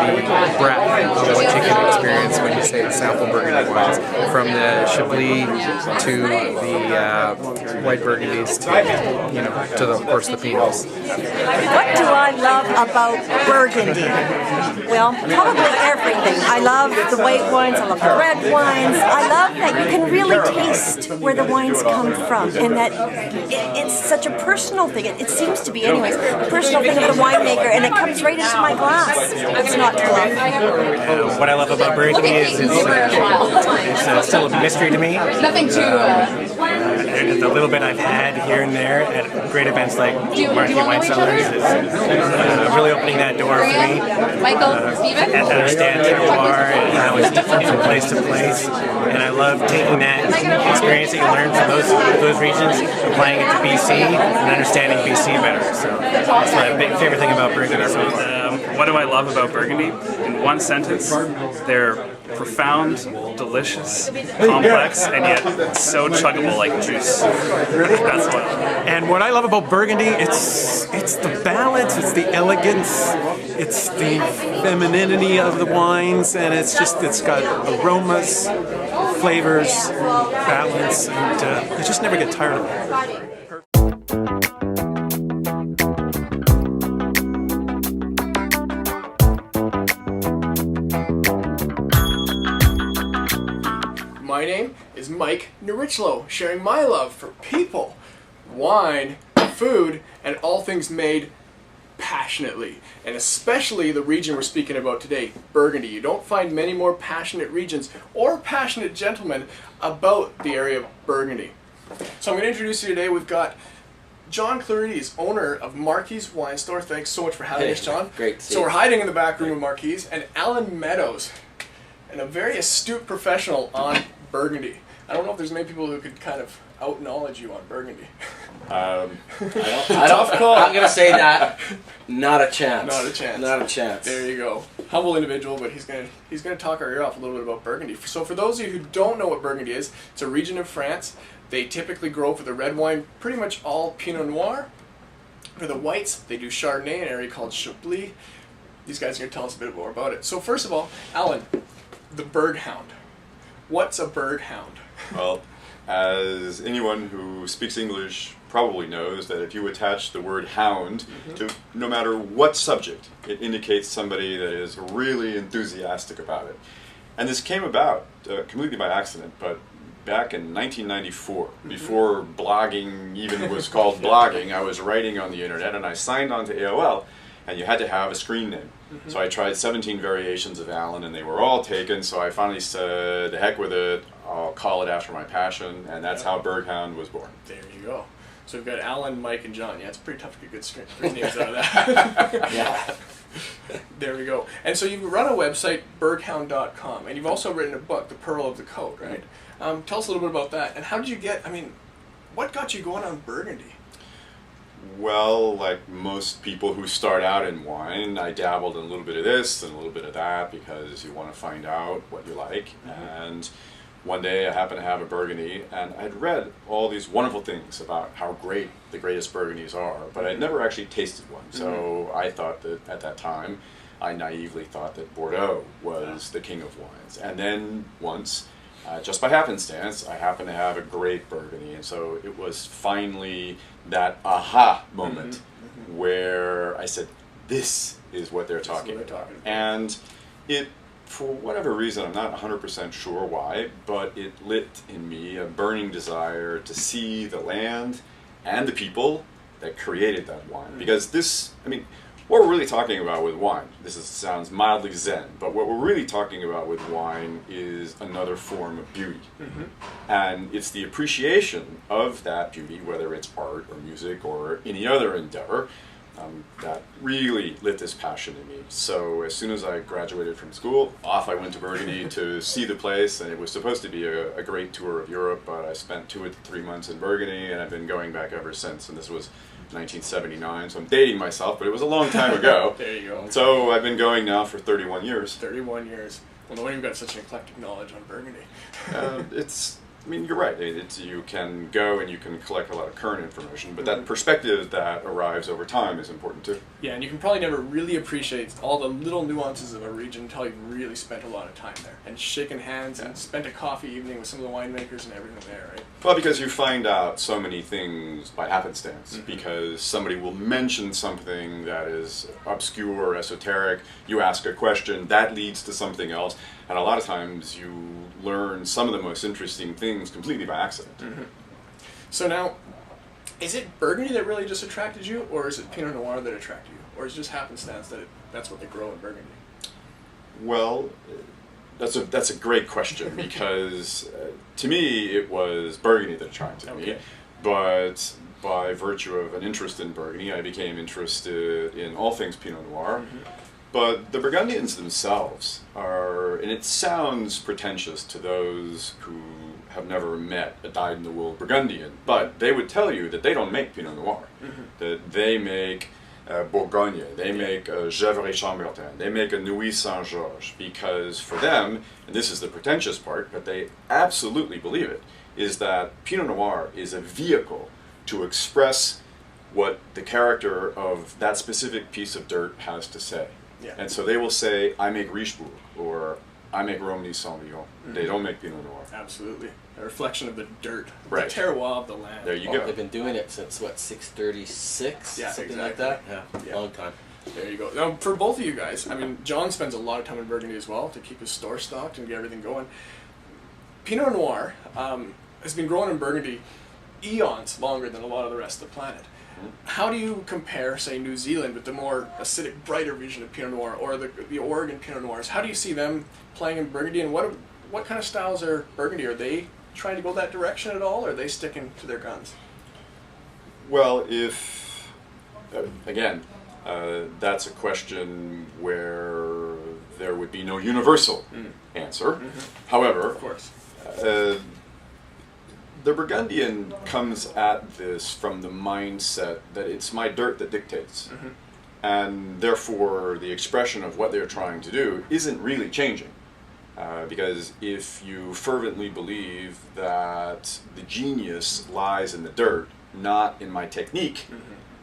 the breadth of what you can experience when you say sample Burgundy wines, from the Chablis to the white Burgundies to of course the Pinots. What do I love about Burgundy? Well, probably everything. I love the white wines, I love the red wines. I love that you can really taste where the wines come from, and that it's such a personal thing. It seems to be anyways, a personal thing of the winemaker, and it comes right into my glass. It's not to love. What I love about Burgundy is it's still a mystery to me. Nothing too... The little bit I've had here and there at great events like Marquee Wine Cellars is really opening that door for me. Michael, Steven? And to understand terroir and how it's different from place to place. And I love taking that experience that you learn from those regions, applying it to BC, and understanding BC better. So that's my big favorite thing about Burgundy. What do I love about Burgundy? In one sentence, they're profound, delicious, complex, and yet so chuggable like juice. That's what. And what I love about Burgundy, it's the balance, it's the elegance, it's the femininity of the wines, and it's got aromas, flavors, balance, and you just never get tired of it. My name is Mike Nierychlo, sharing my love for people, wine, food, and all things made passionately, and especially the region we're speaking about today, Burgundy. You don't find many more passionate regions or passionate gentlemen about the area of Burgundy. So I'm going to introduce you today. We've got John Clarides, owner of Marquise Wine Store. Thanks so much for having us, John. Great to see So we're hiding in the back room of Marquise, and Alan Meadows, and a very astute professional on Burgundy. I don't know if there's many people who could kind of out-knowledge you on Burgundy. I'm going to say that. Not a chance. Not a chance. Not a chance. There you go. Humble individual, but he's gonna talk our ear off a little bit about Burgundy. So for those of you who don't know what Burgundy is, it's a region of France. They typically grow for the red wine pretty much all Pinot Noir. For the whites, they do Chardonnay in an area called Chablis. These guys are gonna tell us a bit more about it. So first of all, Alan, the Burghound. What's a Burghound? Well, as anyone who speaks English probably knows, that if you attach the word hound to no matter what subject, it indicates somebody that is really enthusiastic about it. And this came about completely by accident, but back in 1994, before blogging even was called blogging, I was writing on the internet and I signed on to AOL, and you had to have a screen name. So I tried 17 variations of Alan and they were all taken, so I finally said, the heck with it, I'll call it after my passion, and that's how Burghound was born. There you go. So we've got Alan, Mike, and John. Yeah, it's pretty tough to get good screen names out of that. Yeah. There we go. And so you run a website, burghound.com, and you've also written a book, The Pearl of the Coat, right? Tell us a little bit about that. And how did you get, what got you going on Burgundy? Well, like most people who start out in wine, I dabbled in a little bit of this and a little bit of that because you want to find out what you like. And one day I happened to have a Burgundy, and I'd read all these wonderful things about how great the greatest Burgundies are, but I'd never actually tasted one. So I thought that at that time, I naively thought that Bordeaux was the king of wines. And then once, just by happenstance, I happened to have a great Burgundy, and so it was finally that aha moment where I said, this is what they're talking about. And it, for whatever reason, I'm not 100% sure why, but it lit in me a burning desire to see the land and the people that created that wine. Because this, what we're really talking about with wine, sounds mildly zen, but what we're really talking about with wine is another form of beauty. And it's the appreciation of that beauty, whether it's art or music or any other endeavor, that really lit this passion in me. So as soon as I graduated from school, off I went to Burgundy to see the place, and it was supposed to be a great tour of Europe, but I spent 2 or 3 months in Burgundy, and I've been going back ever since, and this was 1979, so I'm dating myself, but it was a long time ago. There you go. So I've been going now for 31 years. 31 years. Well, no wonder you've got such an eclectic knowledge on Burgundy. I mean, you're right. You can go and you can collect a lot of current information, but that perspective that arrives over time is important too. Yeah, and you can probably never really appreciate all the little nuances of a region until you've really spent a lot of time there and shaken hands and spent a coffee evening with some of the winemakers and everything there, right? Well, because you find out so many things by happenstance, because somebody will mention something that is obscure or esoteric, you ask a question, that leads to something else, and a lot of times you learn some of the most interesting things completely by accident. So now, is it Burgundy that really just attracted you, or is it Pinot Noir that attracted you? Or is it just happenstance that that's what they grow in Burgundy? Well, that's a great question, because to me it was Burgundy that attracted me, but by virtue of an interest in Burgundy, I became interested in all things Pinot Noir. But the Burgundians themselves are, and it sounds pretentious to those who have never met a dyed-in-the-wool Burgundian, but they would tell you that they don't make Pinot Noir, that they make Bourgogne, they make Gevrey-Chambertin, they make a Nuit Saint-Georges, because for them, and this is the pretentious part, but they absolutely believe it, is that Pinot Noir is a vehicle to express what the character of that specific piece of dirt has to say. Yeah. And so they will say, I make Richebourg, or I make Romney-Sauvignon. They don't make Pinot Noir. Absolutely. A reflection of the dirt, Right. the terroir of the land. There you Well, go. they've been doing it since, what, 636? Yeah, Something exactly. like that? Yeah, long time. There you go. Now, for both of you guys, I mean, John spends a lot of time in Burgundy as well to keep his store stocked and get everything going. Pinot Noir has been growing in Burgundy eons longer than a lot of the rest of the planet. How do you compare, say, New Zealand with the more acidic, brighter region of Pinot Noir, or the Oregon Pinot Noirs? How do you see them playing in Burgundy, and what kind of styles are Burgundy? Are they trying to go that direction at all, or are they sticking to their guns? Well, if, again, that's a question where there would be no universal answer. However, Of course. The Burgundian comes at this from the mindset that it's my dirt that dictates. And therefore, the expression of what they're trying to do isn't really changing. Because if you fervently believe that the genius lies in the dirt, not in my technique,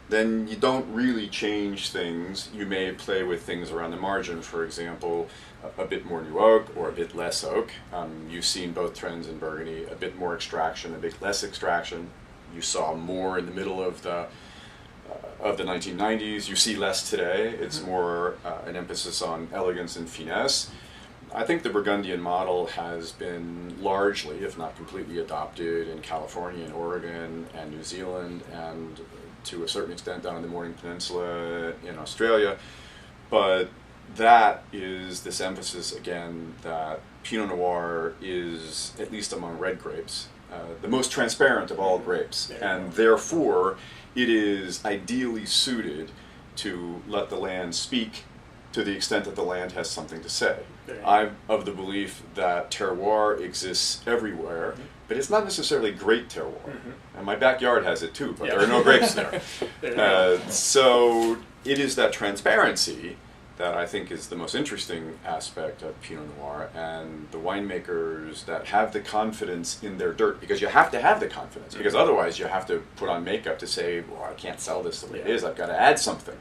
then you don't really change things. You may play with things around the margin, for example, a bit more new oak or a bit less oak. You've seen both trends in Burgundy, a bit more extraction, a bit less extraction. You saw more in the middle of the 1990s. You see less today. It's more an emphasis on elegance and finesse. I think the Burgundian model has been largely, if not completely, adopted in California and Oregon and New Zealand, and to a certain extent down in the Morning Peninsula in Australia. But that is this emphasis again that Pinot Noir is, at least among red grapes, the most transparent of all grapes, and therefore it is ideally suited to let the land speak to the extent that the land has something to say. I'm of the belief that terroir exists everywhere, but it's not necessarily great terroir. And my backyard has it too, but there are no grapes there. So it is that transparency that I think is the most interesting aspect of Pinot Noir, and the winemakers that have the confidence in their dirt, because you have to have the confidence, because otherwise you have to put on makeup to say, well, I can't sell this the way it is, I've got to add something.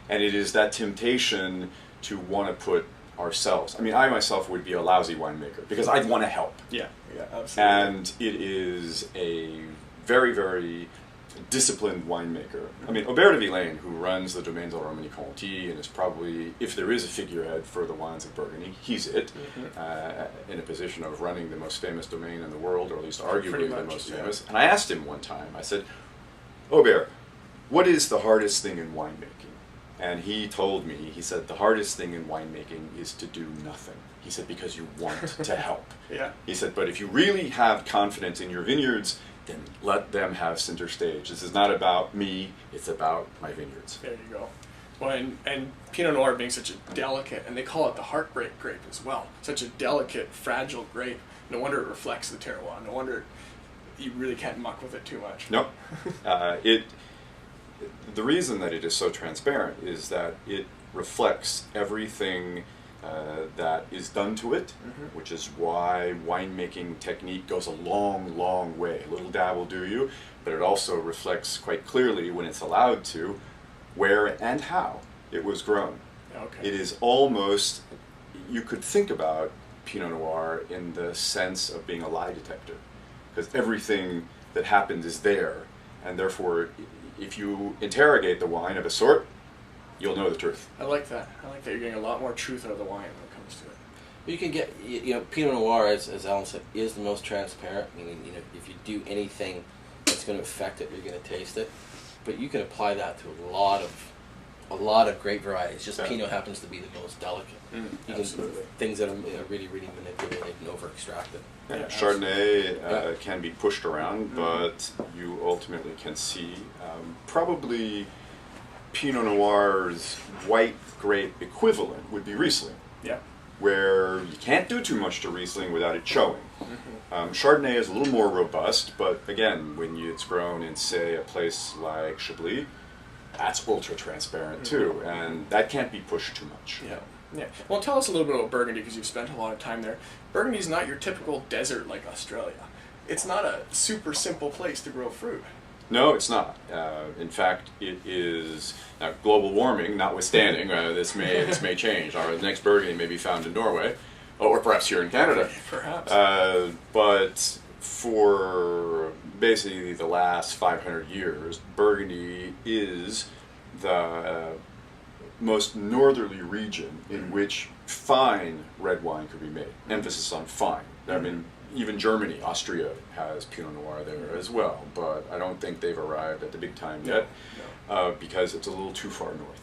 And it is that temptation to want to put ourselves, I mean, I myself would be a lousy winemaker, because I'd want to help. Yeah, absolutely. And it is a very, very disciplined winemaker. I mean, Aubert de Villaine, who runs the Domaine de Romani-Conti and is probably, if there is a figurehead for the wines of Burgundy, he's it, in a position of running the most famous domain in the world, or at least arguably the most famous. And I asked him one time, I said, Aubert, what is the hardest thing in winemaking? And he told me, he said, the hardest thing in winemaking is to do nothing. He said, because you want to help. He said, but if you really have confidence in your vineyards, then let them have center stage. This is not about me, it's about my vineyards. There you go. Well, and Pinot Noir being such a delicate, and they call it the heartbreak grape as well, such a delicate, fragile grape, no wonder it reflects the terroir. No wonder you really can't muck with it too much. No. The reason that it is so transparent is that it reflects everything that is done to it, which is why winemaking technique goes a long, long way. A little dab will do you, but it also reflects quite clearly, when it's allowed to, where and how it was grown. Okay. It is almost, you could think about Pinot Noir in the sense of being a lie detector, because everything that happens is there, and therefore if you interrogate the wine of a sort, you'll know the truth. I like that. I like that you're getting a lot more truth out of the wine when it comes to it. You can get, Pinot Noir, as Alan said, is the most transparent. Meaning, if you do anything that's going to affect it, you're going to taste it. But you can apply that to a lot of great varieties. Just Pinot happens to be the most delicate. You can things that are really, really manipulated and over extracted. Yeah, Chardonnay can be pushed around, but you ultimately can see probably Pinot Noir's white grape equivalent would be Riesling. Yeah. Where you can't do too much to Riesling without it showing. Chardonnay is a little more robust, but again, when it's grown in, say, a place like Chablis, that's ultra transparent too, and that can't be pushed too much. Yeah. Yeah. Well, tell us a little bit about Burgundy, because you've spent a lot of time there. Burgundy's not your typical desert like Australia. It's not a super simple place to grow fruit. No, it's not. In fact, it is global warming notwithstanding. This may change. Our next Burgundy may be found in Norway, or perhaps here in Canada. Perhaps. But for basically the last 500 years, Burgundy is the most northerly region in which fine red wine could be made. Emphasis on fine. I mean, even Germany, Austria has Pinot Noir there as well, but I don't think they've arrived at the big time yet, because it's a little too far north,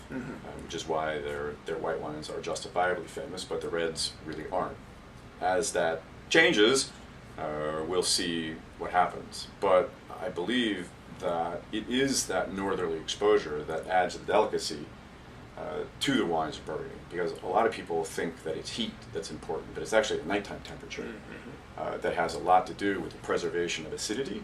which is why their white wines are justifiably famous, but the reds really aren't. As that changes, we'll see what happens. But I believe that it is that northerly exposure that adds the delicacy to the wines of Burgundy, because a lot of people think that it's heat that's important, but it's actually the nighttime temperature that has a lot to do with the preservation of acidity.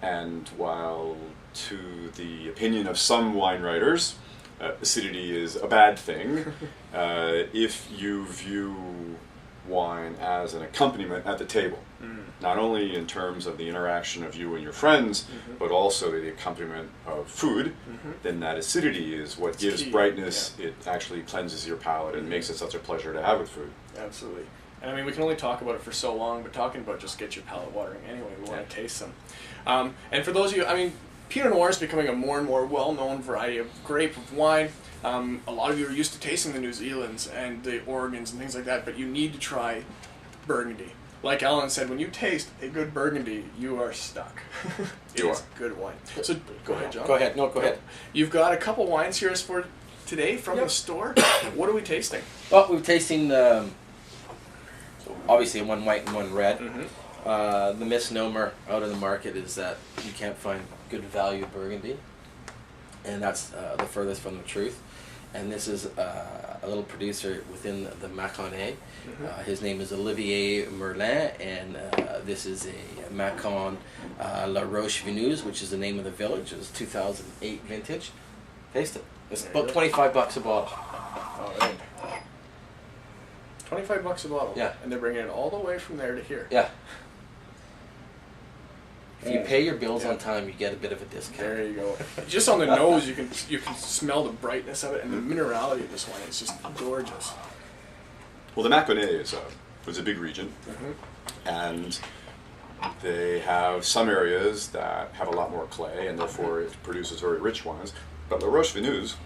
And while to the opinion of some wine writers, acidity is a bad thing, if you view wine as an accompaniment at the table, not only in terms of the interaction of you and your friends, but also the accompaniment of food, then that acidity is what gives brightness. It actually cleanses your palate and makes it such a pleasure to have with food. Absolutely. And I mean, we can only talk about it for so long, but talking about just get your palate watering anyway. We want to taste them. And for those of you, I mean, Pinot Noir is becoming a more and more well-known variety of grape of wine. A lot of you are used to tasting the New Zealands and the Oregons and things like that, but you need to try Burgundy. Like Alan said, when you taste a good Burgundy, you are stuck. It's good wine. So go ahead, John. Go ahead. No, go ahead. You've got a couple wines here for today from the store. What are we tasting? Well, we're tasting obviously one white and one red. The misnomer out in the market is that you can't find good value Burgundy, and that's the furthest from the truth. And this is a little producer within the Mâconnais. His name is Olivier Merlin, and this is a Macon La Roche-Veneuse, which is the name of the village. It's 2008 vintage. Taste it. It's about $25 a bottle. All right. $25 a bottle. Yeah. And they're bringing it all the way from there to here. Yeah. If you pay your bills on time, you get a bit of a discount. There you go. Just on the nose, you can smell the brightness of it, and the minerality of this wine is just gorgeous. Well, the Mâconnais was a big region, and they have some areas that have a lot more clay, and therefore it produces very rich wines. But La Roche-Veneuse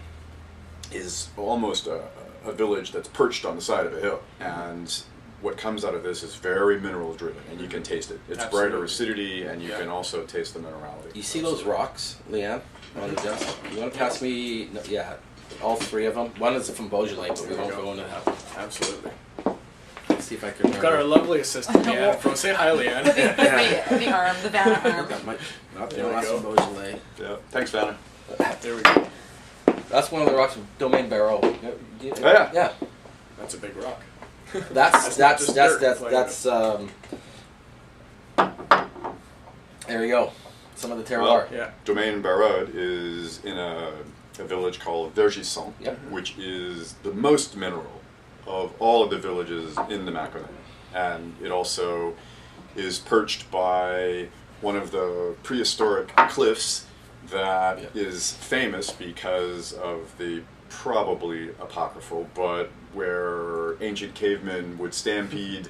is almost a village that's perched on the side of a hill, and what comes out of this is very mineral driven, and you can taste it. It's brighter acidity, and you can also taste the minerality. You see those rocks, Leanne, on the desk? You want to pass me? No, yeah, all three of them. One is from Beaujolais, but we won't go into that one. Absolutely. Let's see if I can remember. We've got our lovely assistant, Leanne. From say hi, Leanne. The arm, the Vanna arm. That might not be the last from Beaujolais. Yeah. Thanks, Vanna. There we go. That's one of the rocks from Domaine Barreau. Yeah. Yeah. That's a big rock. That's there you go. Some of the terroir. Well, yeah. Domaine Barraud is in a village called Vergisson, which is the most mineral of all of the villages in the Maconnais. And it also is perched by one of the prehistoric cliffs that is famous because of the probably apocryphal, but where ancient cavemen would stampede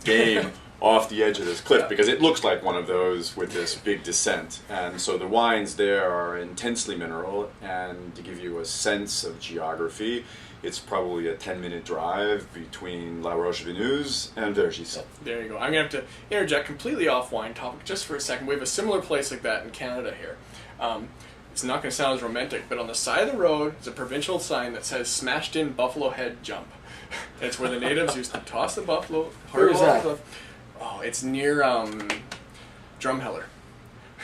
game off the edge of this cliff, because it looks like one of those with this big descent. And so the wines there are intensely mineral, and to give you a sense of geography, it's probably a 10-minute drive between La Roche-Veneuse and Vergisson. There you go. I'm going to have to interject completely off wine topic just for a second. We have a similar place like that in Canada here. It's not going to sound as romantic, but on the side of the road is a provincial sign that says "Smashed in Buffalo Head Jump." It's where the natives used to toss the buffalo. Where is that? Oh, it's near Drumheller.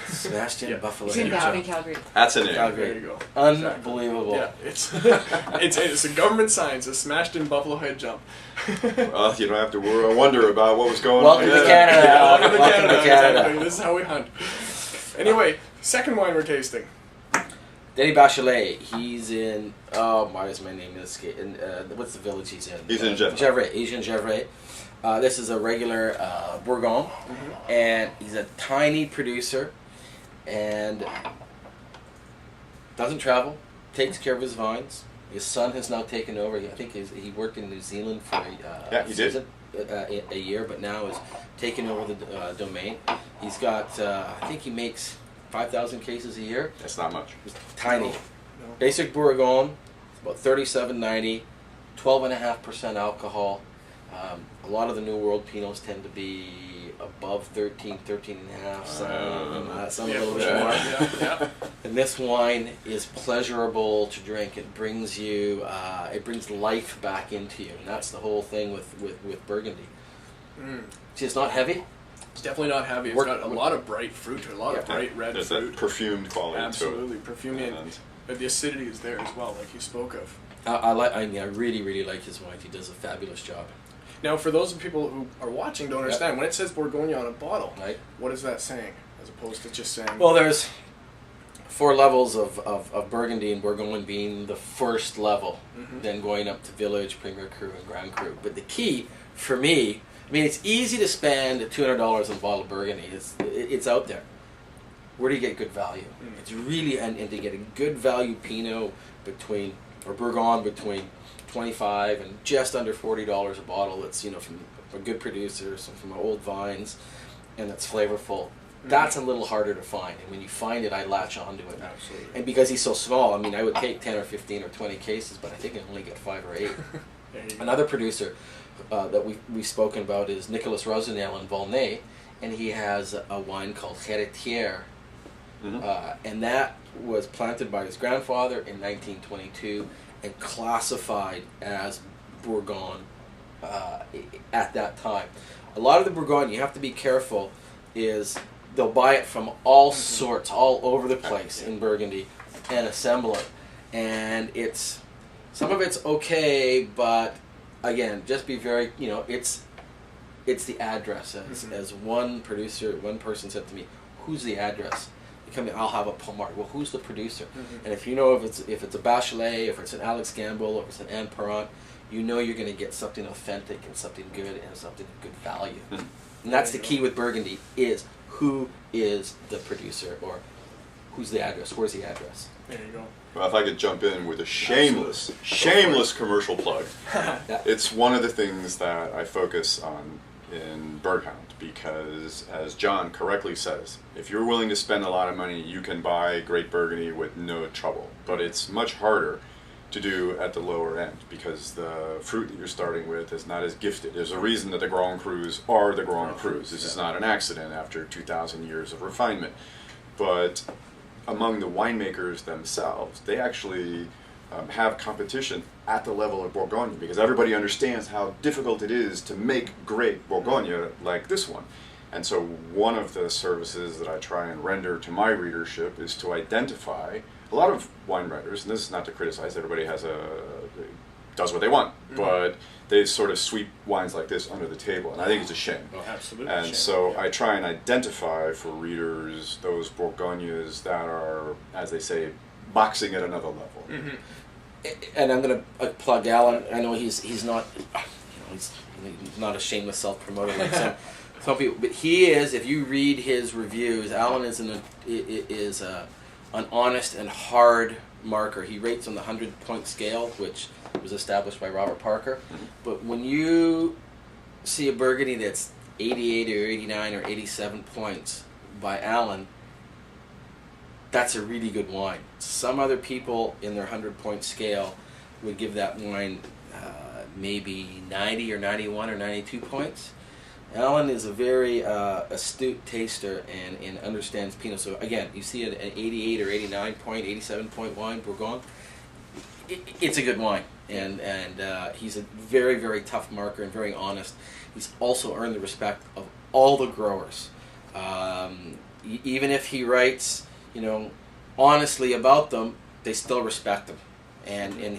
Smashed in Buffalo. It's in Calgary. That's a name. There you go. Unbelievable. Yeah, it's a government sign. It says "Smashed in Buffalo Head Jump." Well, you don't have to wonder about what was going Welcome on. to Canada. Welcome to Welcome Canada. to Canada. Exactly. This is how we hunt. Anyway, second wine we're tasting. Denny Bachelet, he's in, why is my name escaping? What's the village he's in? He's in Gevrey. Gevrey, Asian Gevrey. This is a regular Burghound, and he's a tiny producer, and doesn't travel, takes care of his vines. His son has now taken over. I think he worked in New Zealand for a year, but now is taking over the domain. He's got, I think he makes 5,000 cases a year. That's not much. It's tiny. No. Basic Burghound, about 37.90, 12.5% alcohol. A lot of the New World Pinots tend to be above 13, 13.5, some a little bit more. Yeah. And this wine is pleasurable to drink. It brings you, it brings life back into you, and that's the whole thing with Burgundy. See, it's not heavy. It's definitely not heavy. It's got a lot of bright fruit, a lot of bright red There's fruit. that perfumed quality Absolutely, to it. perfumed in. But the acidity is there as well, like you spoke of. I really like his wine. He does a fabulous job. Now, for those people who are watching, don't understand, when it says Bourgogne on a bottle, Right. what is that saying, as opposed to just saying... Well, there's 4 levels of Burgundy, and Bourgogne being the first level, then going up to Village, Premier Cru, and Grand Cru. But the key, for me, I mean, it's easy to spend $200 on a bottle of Burgundy. It's out there. Where do you get good value? It's really, and to get a good value Pinot Bourgogne between $25 and just under $40 a bottle. That's from a good producer, from old vines, and that's flavorful. That's a little harder to find, and when you find it, I latch onto it. Absolutely. And because he's so small, I mean, I would take 10 or 15 or 20 cases, but I think I only get 5 or 8. There you go. Another producer that we've spoken about is Nicolas Rosenel in Volnay, and he has a wine called Héritière, and that was planted by his grandfather in 1922 and classified as Bourgogne at that time. A lot of the Bourgogne, you have to be careful, is they'll buy it from all sorts, all over the place in Burgundy, and assemble it. And some of it's okay, but again, just be very, it's the address. As one person said to me, "Who's the address?" You come in, I'll have a Pomard. Well, who's the producer? And if you know if it's a Bachelet, if it's an Alex Gamble, or if it's an Anne Perrant, you know you're going to get something authentic and something good and something of good value. And that's the key with Burgundy, is who is the producer, or who's the address? Where's the address? There you go. Well, if I could jump in with a shameless commercial plug. It's one of the things that I focus on in Burghound, because as John correctly says, if you're willing to spend a lot of money, you can buy great Burgundy with no trouble. But it's much harder to do at the lower end, because the fruit that you're starting with is not as gifted. There's a reason that the Grand Crus are the Grand Crus. This is not an accident after 2,000 years of refinement. But among the winemakers themselves, they actually have competition at the level of Bourgogne, because everybody understands how difficult it is to make great Bourgogne like this one. And so one of the services that I try and render to my readership is to identify a lot of wine writers, and this is not to criticize, everybody does what they want, but they sort of sweep wines like this under the table, and I think it's a shame. Oh, absolutely. And so I try and identify for readers those Bourgognes that are, as they say, boxing at another level. and I'm going to plug Alan. I know he's not, he's not a shameless self-promoter like some people, but he is. If you read his reviews, Alan is an honest and hard marker. He rates on the 100-point scale, which was established by Robert Parker. But when you see a Burgundy that's 88 or 89 or 87 points by Alan, that's a really good wine. Some other people in their 100-point scale would give that wine maybe 90 or 91 or 92 points. Alan is a very astute taster and understands Pinot. So again, you see an 88 or 89 point, 87 point wine, Burghound, it's a good wine. And he's a very, very tough marker and very honest. He's also earned the respect of all the growers. Even if he writes, honestly about them, they still respect him. And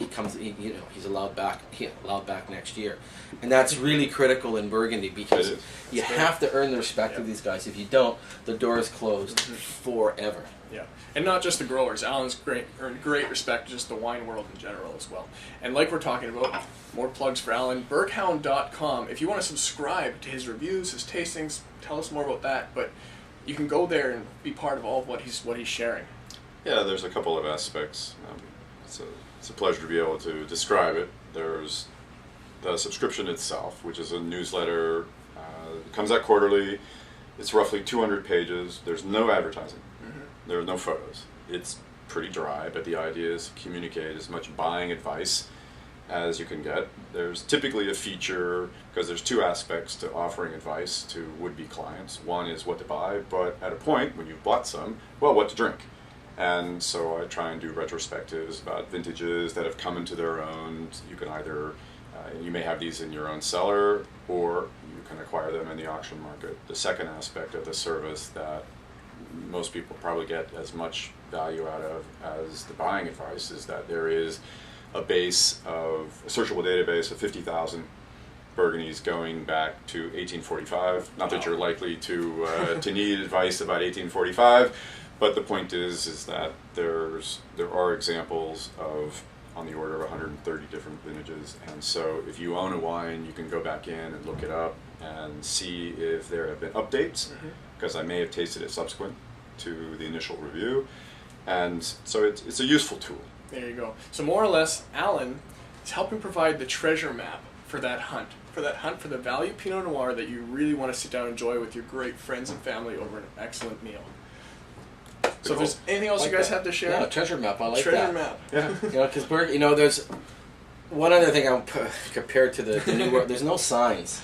he's allowed back next year, and that's really critical in Burgundy because you have to earn the respect of these guys. If you don't, the door is closed forever. Yeah, and not just the growers. Alan's earned great respect, just the wine world in general as well. And like we're talking about, more plugs for Alan. Burghound.com. If you want to subscribe to his reviews, his tastings, tell us more about that. But you can go there and be part of all of what he's sharing. Yeah, there's a couple of aspects. It's a pleasure to be able to describe it. There's the subscription itself, which is a newsletter. It comes out quarterly. It's roughly 200 pages. There's no advertising. There are no photos. It's pretty dry, but the idea is to communicate as much buying advice as you can get. There's typically a feature, because there's two aspects to offering advice to would-be clients. One is what to buy, but at a point when you've bought some, well, what to drink. And so I try and do retrospectives about vintages that have come into their own. You can either, you may have these in your own cellar, or you can acquire them in the auction market. The second aspect of the service that most people probably get as much value out of as the buying advice is that there is a searchable database of 50,000 Burgundies going back to 1845. Not that you're likely to need advice about 1845. But the point is that there are examples of on the order of 130 different vintages, and so if you own a wine, you can go back in and look it up and see if there have been updates, because I may have tasted it subsequent to the initial review, and so it's a useful tool. There you go. So more or less, Alan is helping provide the treasure map for that hunt, for the value Pinot Noir that you really want to sit down and enjoy with your great friends and family over an excellent meal. So if there's anything else you guys have to share? Yeah, treasure map. I like treasure that. Map. Yeah. Because there's one other thing compared to the new world. There's no signs,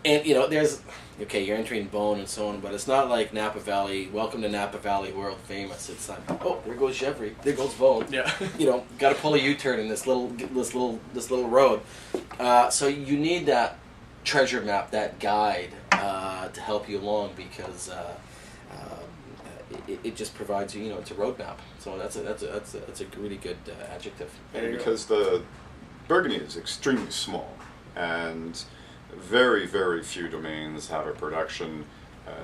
and there's you're entering Bone and so on, but it's not like Napa Valley. Welcome to Napa Valley, world famous. It's like, oh, there goes Chevry, there goes Bone. Yeah. Got to pull a U-turn in this little road. So you need that treasure map, that guide, to help you along because. It just provides you, it's a roadmap. So that's a really good adjective. And because the Burgundy is extremely small, and very, very few domains have a production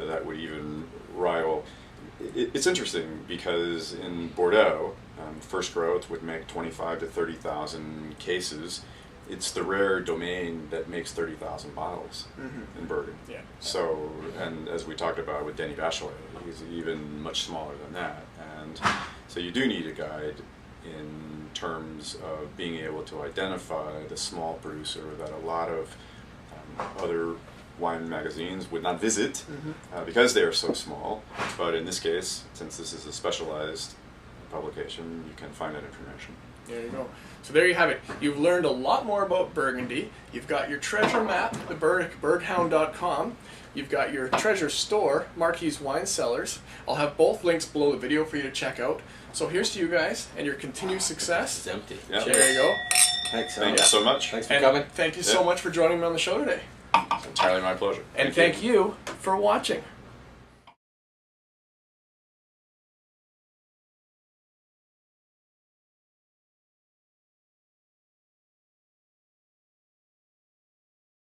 that would even rival. It's interesting because in Bordeaux, first growth would make 25 to 30,000 cases. It's the rare domain that makes 30,000 bottles in Burgundy. Yeah. So, and as we talked about with Denis Bachelet, he's even much smaller than that. And so you do need a guide in terms of being able to identify the small producer that a lot of other wine magazines would not visit because they are so small. But in this case, since this is a specialized publication, you can find that information. There you go. So there you have it. You've learned a lot more about Burgundy. You've got your treasure map, the Burghound.com. You've got your treasure store, Marquis Wine Cellars. I'll have both links below the video for you to check out. So here's to you guys and your continued success. It's empty. Yeah. There you go. Thanks Thank you so much. Thanks for coming. Thank you so much for joining me on the show today. It's entirely my pleasure. And thank you for watching.